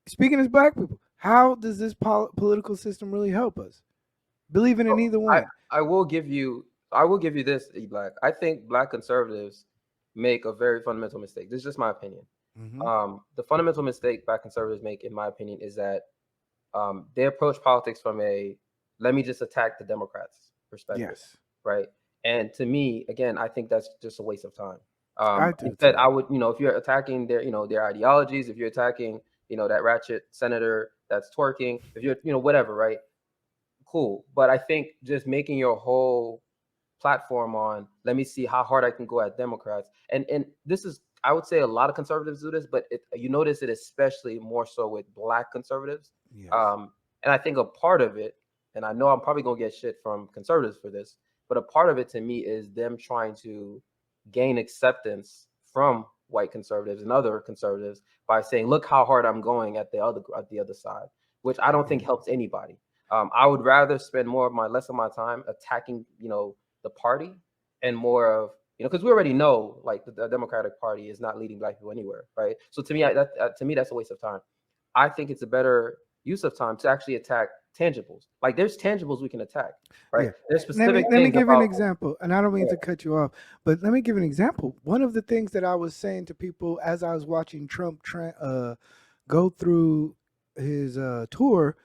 speaking as black people, how does this political system really help us? Believing in either I one. I will give you this, eBlack. I think black conservatives make a very fundamental mistake. This is just my opinion. Hmm. The fundamental mistake black conservatives make, in my opinion, is that they approach politics from a let me just attack the Democrats perspective, Yes, right? And to me, again, I think that's just a waste of time. I do Instead, too. I would, if you're attacking their, their ideologies, if you're attacking, that ratchet senator that's twerking, if you're, whatever, right? Cool. But I think just making your whole platform on let me see how hard I can go at Democrats, and this is, I would say, a lot of conservatives do this, but you notice it especially more so with black conservatives. Yes. And I think a part of it, and I know I'm probably gonna get shit from conservatives for this, but a part of it to me is them trying to gain acceptance from white conservatives and other conservatives by saying, "Look how hard I'm going at the other side," which I don't think helps anybody. I would rather spend less of my time attacking, the party, and more of, because we already know, like, the Democratic Party is not leading black people anywhere, right? So to me, to me, that's a waste of time. I think it's a better use of time to actually attack tangibles. Like, there's tangibles we can attack, right? Yeah. There's Let me specific let me things give you an about. example, and I don't mean Yeah. to cut you off, but let me give you an example. One of the things that I was saying to people as I was watching Trump go through his tour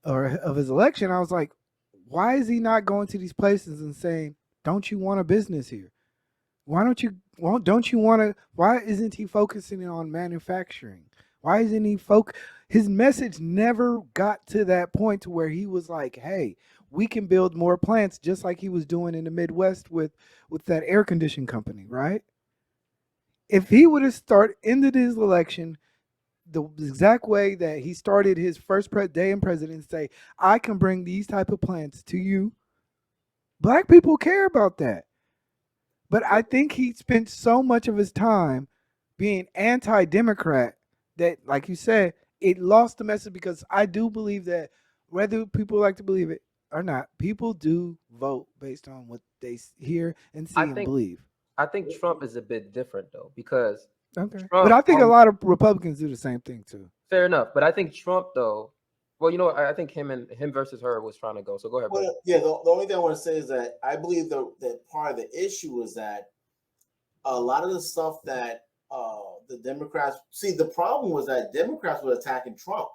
or of his election, I was like, why is he not going to these places and saying, "Don't you want a business here? Why don't you? Well, don't you want to? Why isn't he focusing on manufacturing? Why isn't he His message never got to that point to where he was like, "Hey, we can build more plants," just like he was doing in the Midwest with that air conditioning company, right? If he would have ended his election the exact way that he started his first day in presidency, say, "I can bring these type of plants to you." Black people care about that. But I think he spent so much of his time being anti Democrat that, like you said, it lost the message because I do believe that whether people like to believe it or not, people do vote based on what they hear and I see and think believe. I think Trump is a bit different though, because Okay. But Trump, I think a lot of Republicans do the same thing too. fair enough, but I think Trump though, well, I think him versus her was trying to go. So go ahead, brother. Well, yeah. The only thing I want to say is that I believe that part of the issue is that a lot of the stuff that the Democrats see. The problem was that Democrats were attacking Trump.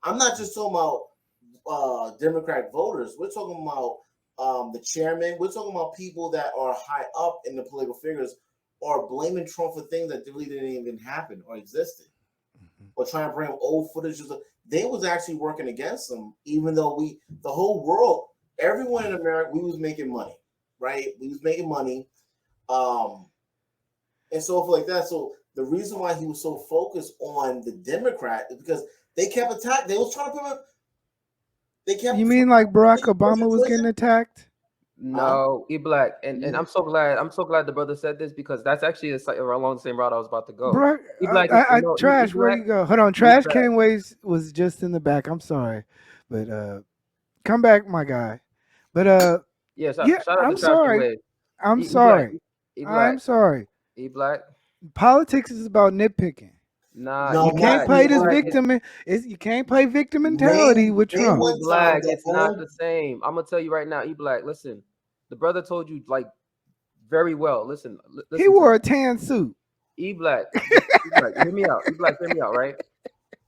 I'm not just talking about Democratic voters. We're talking about the chairman. We're talking about people that are high up in the political figures are blaming Trump for things that really didn't even happen or existed, Mhm. or trying to bring up old footage. They was actually working against them, even though the whole world, everyone in America, we was making money, right? We was making money, um, and so forth like that. So the reason why he was so focused on the Democrat is because they kept attacking. They was trying to put him. They You kept mean like Barack Obama was getting prison. attacked? Huh? No, eBlack, and I'm so glad the brother said this, because that's actually along the same route I was about to go. Barack, eBlack is, Trash, where eBlack, you go? Hold on, Trash eBlack. Canways was just in the back. I'm sorry, but come back, my guy. But Yeah, yeah, shout out to I'm Trash Can sorry. Wave. I'm eBlack, sorry. eBlack, I'm sorry. eBlack. Politics is about nitpicking. Nah, No, You can't not eBlack, play this anymore. eBlack. victim. You can't play victim mentality Name with name Trump. one time eBlack, the it's not old the same. I'm gonna tell you right now, eBlack. Listen, the brother told you, like, very well. Listen, He listen to wore me. a tan suit. eBlack, eBlack, hear me out. eBlack, hear me out, right?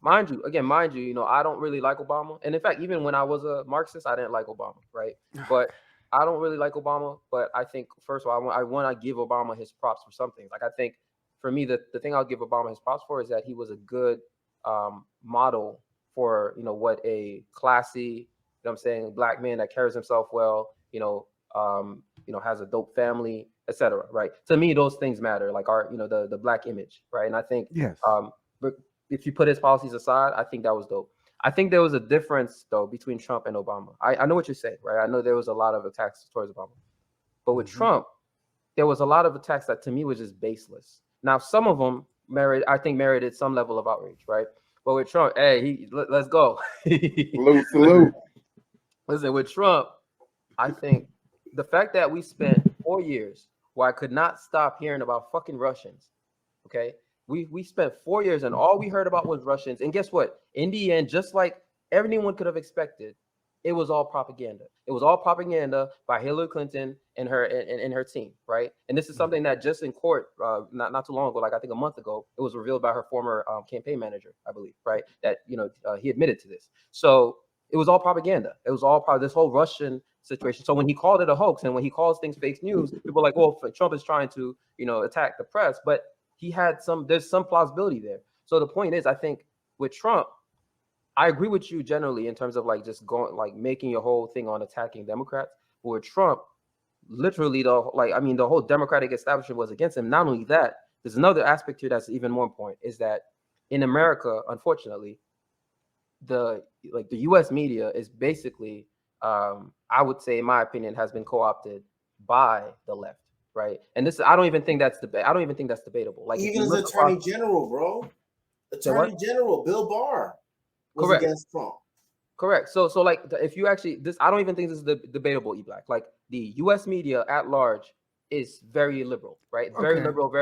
Mind you, I don't really like Obama. And in fact, even when I was a Marxist, I didn't like Obama, right? But I don't really like Obama. But I think, first of all, I want to give Obama his props for something. Like, I think, for me, the thing I'll give Obama his props for is that he was a good model for, what a classy, what I'm saying, black man that carries himself well, has a dope family, etc. Right? To me, those things matter, like our, the black image, right? And I think, Yes. but if you put his policies aside, I think that was dope. I think there was a difference though between Trump and Obama. I know what you're saying, right? I know there was a lot of attacks towards Obama, but with Hmm. Trump, there was a lot of attacks that to me was just baseless. Now, some of them merited some level of outrage, right? But with Trump, hey, let's go. Salute, listen, salute. listen, with Trump, I think the fact that we spent 4 years where I could not stop hearing about fucking Russians, okay? We spent 4 years and all we heard about was Russians. And guess what? In the end, just like everyone could have expected, it was all propaganda. It was all propaganda by Hillary Clinton and her team, right? And this is something that just in court, not too long ago, like I think a month ago, it was revealed by her former campaign manager, I believe, right? That he admitted to this. So it was all propaganda. It was all part of this whole Russian situation. So when he called it a hoax and when he calls things fake news, people are like, well, Trump is trying to attack the press, but there's some plausibility there. So the point is, I think with Trump, I agree with you generally in terms of like just going like making your whole thing on attacking Democrats. But with Trump, literally the whole Democratic establishment was against him. Not only that, there's another aspect here that's even more important, is that in America, unfortunately, the U.S. media is basically, I would say, in my opinion, has been co-opted by the left, right? And this, I don't even think that's debatable. Like even as Attorney General, bro, Attorney General Bill Barr was against Trump. Correct. So like if you actually I don't even think this is debatable, eBlack. Like the U.S. media at large is very liberal, right? Very liberal,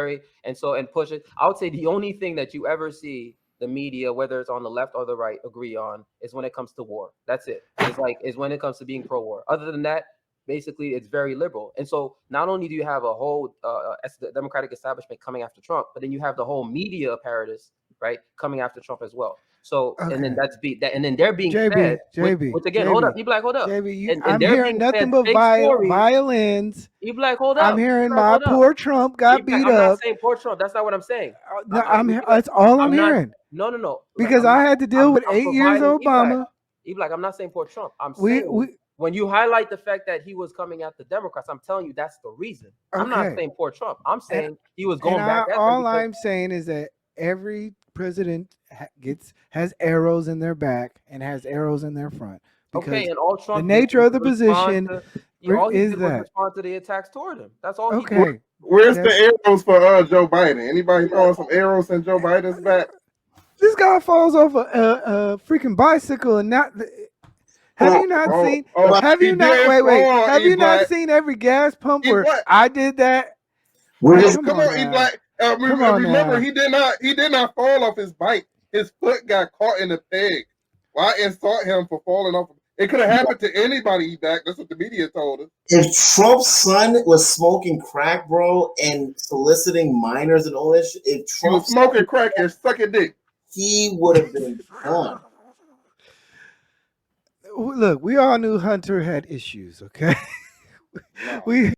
and push it. I would say the only thing that you ever see the media, whether it's on the left or the right, agree on is when it comes to war. That's it. It's when it comes to being pro-war. Other than that, basically, it's very liberal. And so not only do you have a whole Democratic establishment coming after Trump, but then you have the whole media apparatus, right, coming after Trump as well. So and then they're being fed. Which again, hold up, eBlack, hold up. I'm hearing nothing but violins. eBlack, hold up. I'm hearing my poor Trump got beat up. I'm not saying poor Trump. That's not what I'm saying. That's all I'm hearing. No. Because I had to deal with 8 years of Obama. eBlack, I'm not saying poor Trump. I'm saying when you highlight the fact that he was coming at the Democrats, I'm telling you that's the reason. I'm not saying poor Trump. I'm saying he was going back at them. All I'm saying is that every president has arrows in their back and has arrows in their front. Okay, and all Trump the nature of the position all he is did that was respond to the attacks toward him. That's all. Okay. Where's the arrows for Joe Biden? Anybody throwing some arrows in Joe Biden's back? This guy falls off a freaking bicycle and not. Have you not seen? Have you not? Wait. Have you not seen every gas pump where I did that? Come on, eBlack. Remember, he did not fall off his bike. His foot got caught in the peg. Why insult him for falling off? It could have happened to anybody, eBlack. That's what the media told us. If Trump's son was smoking crack, bro, and soliciting minors and all that shit, if Trump was smoking crack and sucking dick, he would have been done. Look, we all knew Hunter had issues, okay? We